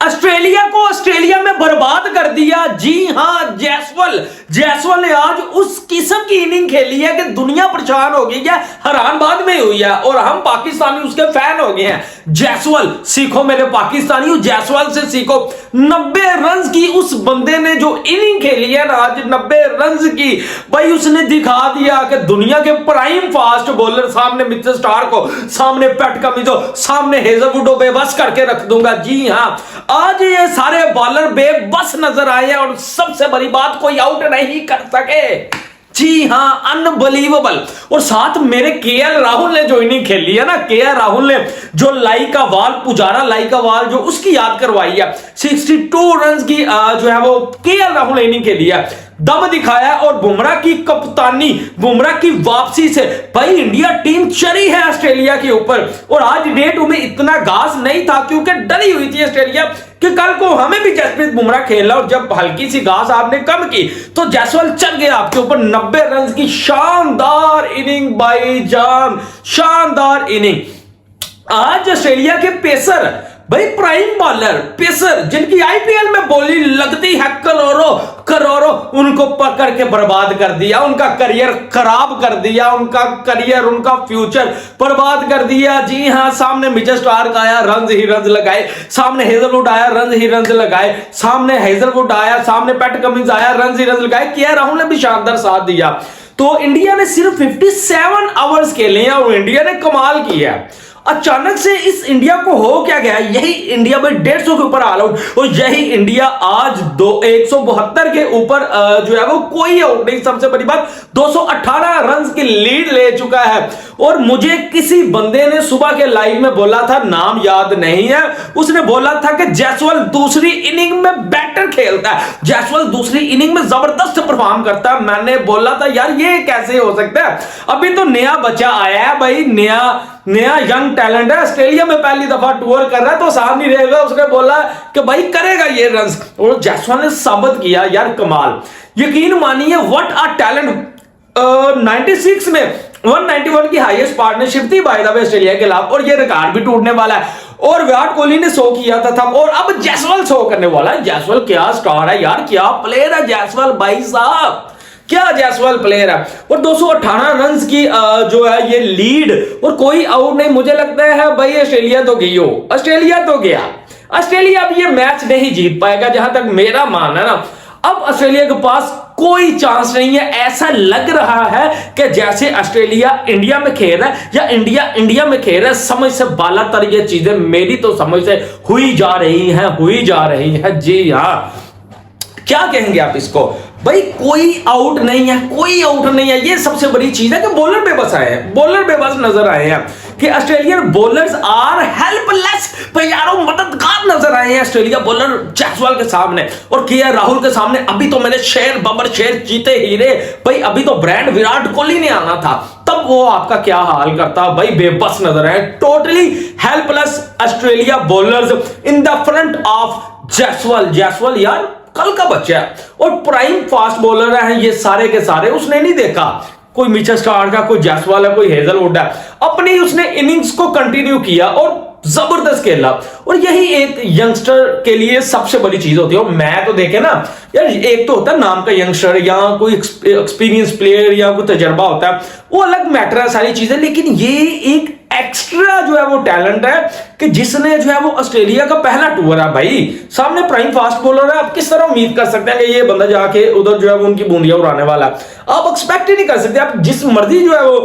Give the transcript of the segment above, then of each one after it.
Australia को Australia में बर्बाद कर दिया। जी हां, जैसवाल ने आज उस किस्म की इनिंग खेली है कि दुनिया परेशान हो गई है, हैरान बाद में हुई है और हम पाकिस्तानी उसके फैन हो गए हैं। जैसवाल सीखो मेरे पाकिस्तानियों, जैसवाल से सीखो। 90 रन की उस बंदे ने जो इनिंग खेली है ना आज, 90 रन की, भाई उसने दिखा दिया कि दुनिया के प्राइम फास्ट बॉलर सामने मिचेल स्टार्क को, सामने पैट कमिंस, सामने हेजलवुड को बेबस करके रख दूंगा। जी हां, आज ये सारे बॉलर बेबस नजर आए हैं और सबसे बड़ी बात, कोई आउट नहीं कर सके। जी हां, अनबिलीवेबल। और साथ मेरे केएल राहुल ने जो इनिंग खेली है ना, केएल राहुल ने जो लाइका वाल, पुजारा लाइका वाल जो उसकी याद करवाई है, 62 रन की जो है वो केएल राहुल ने इनिंग खेली है, दम दिखाया। और बुमराह की कप्तानी, बुमराह की वापसी से भाई इंडिया टीम चढ़ी है ऑस्ट्रेलिया के ऊपर। और आज डेट में इतना घास नहीं था क्योंकि डरी हुई थी ऑस्ट्रेलिया कि कल को हमें भी जसप्रीत बुमराह खेलना, और जब हल्की सी घास आपने कम की तो जैसवाल चल गया आपके ऊपर। 90 रन की शानदार इनिंग भाईजान, शानदार इनिंग। आज ऑस्ट्रेलिया के पेसर, भाई प्राइम बॉलर पेसर जिनकी आईपीएल में बोली लगती है करोड़ों, उनको पकड़ के बर्बाद कर दिया, उनका करियर खराब कर दिया, उनका करियर, उनका फ्यूचर बर्बाद कर दिया। जी हां, सामने मिचेल स्टार्क आया, रन ही रन लगाए, सामने हेजलवुड आया, रन ही रन लगाए, सामने हेजलवुड आया, सामने पैट कमिंस आया, रन ही रन लगाए, केएल राहुल ने भी शानदार साथ दिया। तो इंडिया ने सिर्फ 57 आवर्स खेले हैं और इंडिया ने कमाल किया। अचानक से इस इंडिया को हो क्या गया, यही इंडिया में 150 के ऊपर ऑल आउट, और यही इंडिया आज 172 के ऊपर जो है वो कोई आउट नहीं। सबसे बड़ी बात, 218 रन की लीड ले चुका है। और मुझे किसी बंदे ने सुबह के लाइव में बोला था, नाम याद नहीं है, उसने बोला था कि जैसवाल दूसरी इनिंग में बेटर खेलता है, जैसवाल दूसरी इनिंग में जबरदस्त परफॉर्म करता है। मैंने बोला था यार ये कैसे हो सकता है, अभी तो नया बच्चा आया है भाई, नया यंग टैलेंट है, ऑस्ट्रेलिया में पहली दफा टूर कर रहा है तो आसान नहीं रहेगा। उसने बोला कि भाई करेगा ये रन, और जैसवाल ने साबित किया यार कमाल। यकीन मानिए, व्हाट अ टैलेंट। 96 में 191 की हाईएस्ट पार्टनरशिप थी बाय द वे ऑस्ट्रेलिया के खिलाफ, और ये रिकॉर्ड भी टूटने वाला है। और विराट कोहली ने 100 किया था तब, और अब जैसवाल 100 करने वाला है। जैसवाल क्या स्टार है यार, क्या प्लेयर है जैसवाल भाई साहब, क्या जैसवाल प्लेयर है। और 218 रन की जो है ये लीड, और कोई आउट नहीं। मुझे लगता है भाई ऑस्ट्रेलिया तो गई हो, ऑस्ट्रेलिया तो गया, ऑस्ट्रेलिया अब ये मैच नहीं जीत पाएगा जहां तक मेरा मानना है ना। अब ऑस्ट्रेलिया के पास कोई चांस नहीं है। ऐसा लग रहा है कि जैसे ऑस्ट्रेलिया इंडिया में खेल रहा है या इंडिया में खेल रहा है। समझ से बालातर ये चीजें मेरी तो समझ से हुई जा रही है। जी हाँ, क्या कहेंगे आप इसको भाई, कोई आउट नहीं है, ये सबसे बड़ी चीज है कि बॉलर बेबस आए हैं, बॉलर बेबस नजर आए हैं कि ऑस्ट्रेलियन बॉलर्स आर हेल्पलेस, यारों मददगार नजर आए हैं ऑस्ट्रेलिया बॉलर जैसवाल के सामने और केएल राहुल के सामने। अभी तो मेरे शेर बबर शेर जीते हीरे भाई, अभी तो ब्रांड विराट कोहली ने आना था, तब वो आपका क्या हाल करता भाई, बेबस नजर आए, totally helpless Australia bowlers in the front of Jaiswal यार कल का बच्चा है और प्राइम फास्ट बॉलर है ये सारे के सारे। उसने नहीं देखा कोई मिचेल स्टार्क का, कोई जैसवाल है, कोई हेजलवुड है, अपनी उसने इनिंग्स को कंटिन्यू किया और जबरदस्त खेला। और यही एक यंगस्टर के लिए सबसे बड़ी चीज होती है। और मैं तो देखे ना यार, एक तो होता है नाम का यंगस्टर या कोई एक्सपीरियंस प्लेयर या कोई तजर्बा होता है, वो अलग मैटर है सारी चीजें, लेकिन ये एक एक्स्ट्रा जो है वो टैलेंट है कि जिसने जो है वो ऑस्ट्रेलिया का पहला टूर है भाई, सामने प्राइम फास्ट बॉलर है। आप किस तरह उम्मीद कर सकते हैं कि ये बंदा जाके उधर जो है वो उनकी बूंदियां उड़ाने वाला है, आप एक्सपेक्ट ही नहीं कर सकते। आप जिस मर्जी जो है वो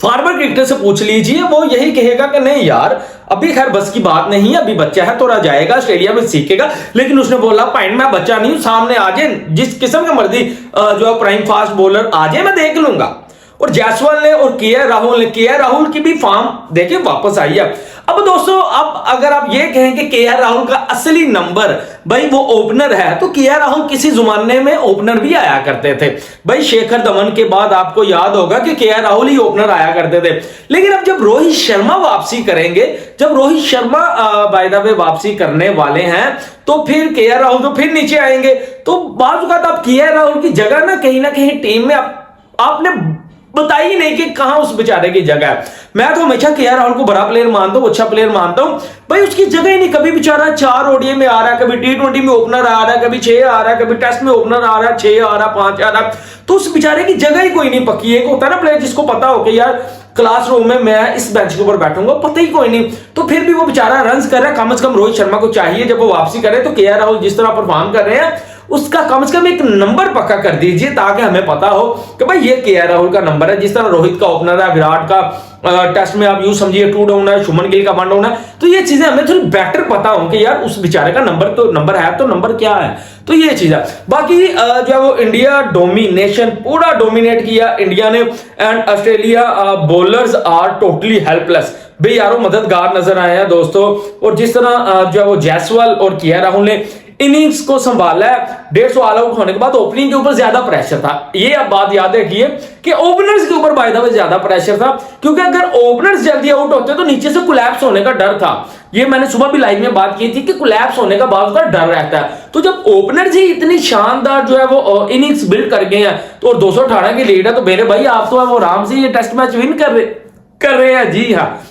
फार्मर क्रिकेटर से पूछ लीजिए, वो यही कहेगा कि नहीं यार अभी खैर बस की बात नहीं है, अभी बच्चा है, थोड़ा जाएगा ऑस्ट्रेलिया में सीखेगा। लेकिन उसने बोला पॉइंट मैं बच्चा नहीं हूं, सामने आ जाए जिस किस्म का मर्जी जो है प्राइम फास्ट बॉलर आ जाए मैं देख लूंगा। और जैसवाल ने और केएल राहुल की भी फॉर्म देखिए वापस आई है। अब दोस्तों, अब अगर आप ये कहें कि केएल राहुल का असली नंबर भाई वो ओपनर है, तो केएल राहुल किसी जमाने में ओपनर भी आया करते थे भाई। शेखर धवन के बाद आपको याद होगा कि केएल राहुल ही ओपनर आया करते थे। लेकिन अब जब रोहित शर्मा वापसी करेंगे, जब Rohit Sharma by the way वापसी करने वाले हैं, तो फिर केएल राहुल तो फिर नीचे आएंगे। तो बात आप केएल राहुल की जगह ना कहीं टीम में आपने बताई नहीं कि कहां उस बेचारे की जगह है। मैं तो हमेशा केएल राहुल को बड़ा प्लेयर मानता हूं, अच्छा प्लेयर मानता हूं भाई, उसकी जगह ही नहीं। कभी बेचारा 4 ओडीआई में आ रहा है, कभी टी20 में ओपनर आ रहा है, कभी 6 आ रहा है, कभी टेस्ट में ओपनर आ रहा है, 6 आ रहा है, 5 आ रहा है, तो उस बेचारे की जगह ही कोई नहीं पक्की। एक होता है ना प्लेयर जिसको पता हो कि यार क्लासरूम में मैं इस बेंच के ऊपर बैठूंगा, पता ही कोई नहीं, तो फिर भी वो बेचारा रन कर रहा है। कम से कम रोहित शर्मा को चाहिए जब वो वापसी करे तो केएल राहुल जिस तरह परफॉर्म कर रहे हैं उसका कम से कम एक नंबर पक्का कर दीजिए, ताकि हमें पता हो कि भाई ये केएल राहुल का नंबर है। जिस तरह रोहित का ओपनर है, विराट का टेस्ट में आप यूं समझिए 2 डाउन है, शुभमन गिल का 1 डाउन है, तो ये चीजें हमें थोड़ी बेटर पता हो कि यार उस बेचारे का नंबर है तो नंबर क्या है, तो ये चीज है। बाकी जो है वो इंडिया डोमिनेशन पूरा डोमिनेट किया इंडिया ने, and Australia bowlers are totally helpless. भाई यारों मददगार नजर आए हैं दोस्तों, और जिस तरह जो है वो जायसवाल और केएल राहुल ने इनिंग्स को संभाला है, 150 ऑल आउट होने के बाद ओपनिंग के ऊपर ज्यादा प्रेशर था। ये अब बात याद रखिए कि ओपनर्स के ऊपर बाय द वे ज्यादा प्रेशर था, क्योंकि अगर ओपनर्स जल्दी आउट होते तो नीचे से कोलैप्स होने का डर था। ये मैंने सुबह भी लाइव में बात की थी कि कोलैप्स होने का बात का डर रहता है। तो जब ओपनर्स ही इतनी शानदार जो है वो इनिंग्स बिल्ड कर गए हैं, तो 218 की लीड है, तो मेरे भाई आप तो है वो आराम से ये टेस्ट मैच विन कर रहे हैं। जी हाँ,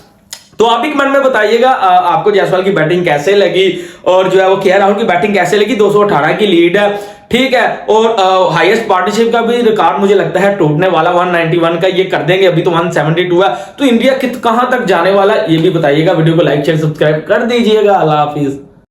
तो आप भी कमेंट में बताइएगा आपको जायसवाल की बैटिंग कैसे लगी, और जो है वो केएल राहुल की बैटिंग कैसे लगी। 218 की लीड है, ठीक है, और हाईएस्ट पार्टनरशिप का भी रिकॉर्ड मुझे लगता है टूटने वाला 191 का ये कर देंगे, अभी तो 172 है। तो इंडिया कहां तक जाने वाला ये भी बताइएगा। वीडियो को लाइक शेयर सब्सक्राइब कर दीजिएगा। अल्लाह हाफिज।